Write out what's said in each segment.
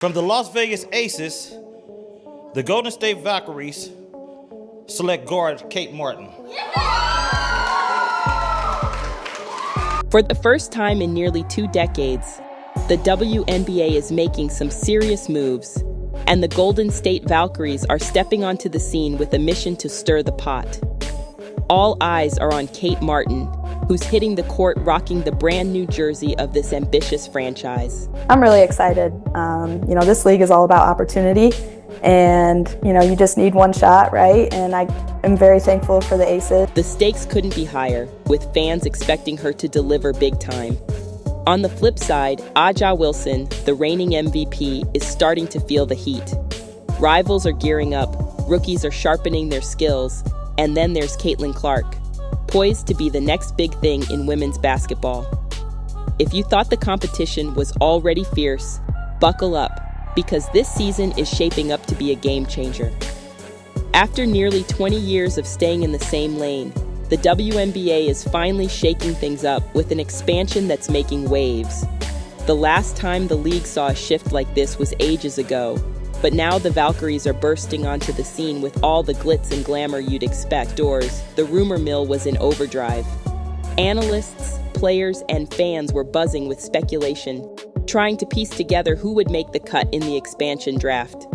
From the Las Vegas Aces, the Golden State Valkyries select guard Kate Martin. For the first time in nearly 2 decades, the WNBA is making some serious moves, and the Golden State Valkyries are stepping onto the scene with a mission to stir the pot. All eyes are on Kate Martin, who's hitting the court rocking the brand new jersey of this ambitious franchise. I'm really excited. This league is all about opportunity, and you just need one shot, right? And I am very thankful for the Aces. The stakes couldn't be higher, with fans expecting her to deliver big time. On the flip side, A'ja Wilson, the reigning MVP, is starting to feel the heat. Rivals are gearing up, rookies are sharpening their skills, and then there's Caitlin Clark, poised to be the next big thing in women's basketball. If you thought the competition was already fierce, buckle up, because this season is shaping up to be a game changer. After nearly 20 years of staying in the same lane, the WNBA is finally shaking things up with an expansion that's making waves. The last time the league saw a shift like this was ages ago, but now the Valkyries are bursting onto the scene with all the glitz and glamour you'd expect. The rumor mill was in overdrive. Analysts, players, and fans were buzzing with speculation, trying to piece together who would make the cut in the expansion draft.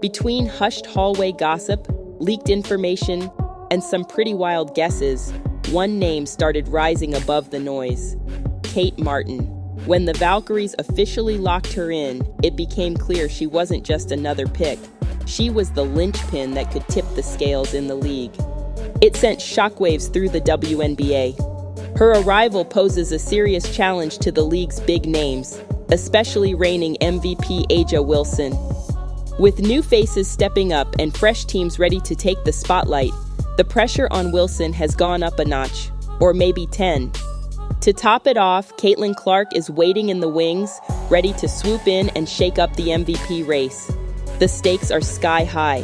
Between hushed hallway gossip, leaked information, and some pretty wild guesses, one name started rising above the noise: Kate Martin. When the Valkyries officially locked her in, it became clear she wasn't just another pick. She was the linchpin that could tip the scales in the league. It sent shockwaves through the WNBA. Her arrival poses a serious challenge to the league's big names, especially reigning MVP A'ja Wilson. With new faces stepping up and fresh teams ready to take the spotlight, the pressure on Wilson has gone up a notch, or maybe 10. To top it off, Caitlin Clark is waiting in the wings, ready to swoop in and shake up the MVP race. The stakes are sky high.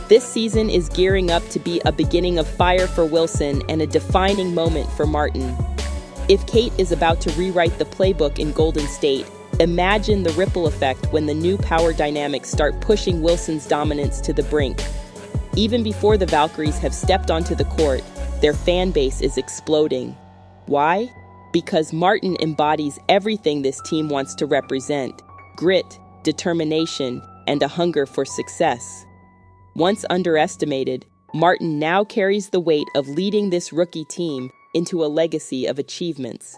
This season is gearing up to be a beginning of fire for Wilson and a defining moment for Martin. If Kate is about to rewrite the playbook in Golden State, imagine the ripple effect when the new power dynamics start pushing Wilson's dominance to the brink. Even before the Valkyries have stepped onto the court, their fan base is exploding. Why? Because Martin embodies everything this team wants to represent: grit, determination, and a hunger for success. Once underestimated, Martin now carries the weight of leading this rookie team into a legacy of achievements.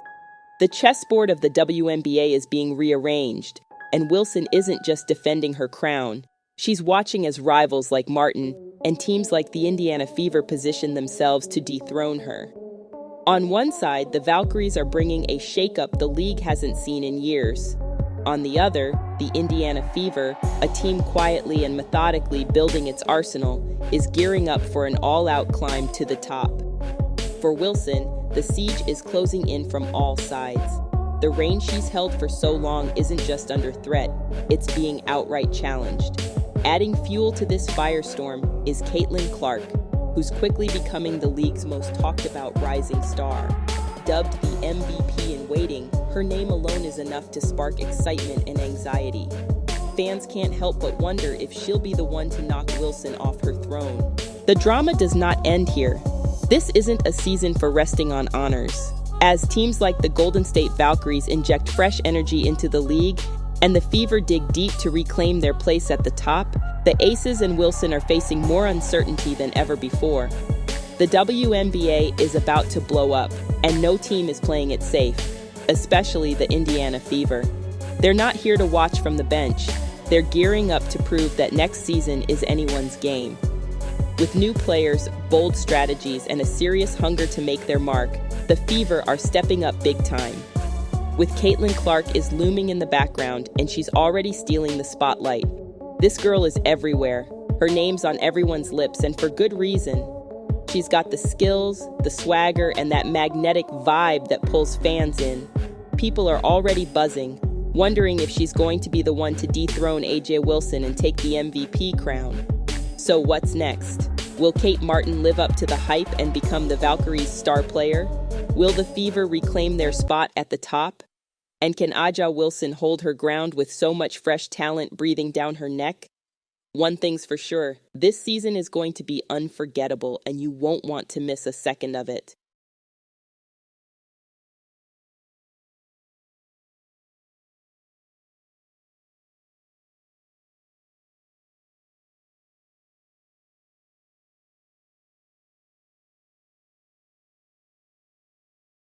The chessboard of the WNBA is being rearranged, and Wilson isn't just defending her crown. She's watching as rivals like Martin and teams like the Indiana Fever position themselves to dethrone her. On one side, the Valkyries are bringing a shakeup the league hasn't seen in years. On the other, the Indiana Fever, a team quietly and methodically building its arsenal, is gearing up for an all-out climb to the top. For Wilson, the siege is closing in from all sides. The reign she's held for so long isn't just under threat, it's being outright challenged. Adding fuel to this firestorm is Caitlin Clark, who's quickly becoming the league's most talked-about rising star. Dubbed the MVP in waiting, her name alone is enough to spark excitement and anxiety. Fans can't help but wonder if she'll be the one to knock Wilson off her throne. The drama does not end here. This isn't a season for resting on honors. As teams like the Golden State Valkyries inject fresh energy into the league, and the Fever dig deep to reclaim their place at the top, the Aces and Wilson are facing more uncertainty than ever before. The WNBA is about to blow up, and no team is playing it safe, especially the Indiana Fever. They're not here to watch from the bench. They're gearing up to prove that next season is anyone's game. With new players, bold strategies, and a serious hunger to make their mark, the Fever are stepping up big time. With Caitlin Clark is looming in the background, and she's already stealing the spotlight. This girl is everywhere. Her name's on everyone's lips, and for good reason. She's got the skills, the swagger, and that magnetic vibe that pulls fans in. People are already buzzing, wondering if she's going to be the one to dethrone A'ja Wilson and take the MVP crown. So what's next? Will Kate Martin live up to the hype and become the Valkyries' star player? Will the Fever reclaim their spot at the top? And can Aja Wilson hold her ground with so much fresh talent breathing down her neck? One thing's for sure, this season is going to be unforgettable and you won't want to miss a second of it.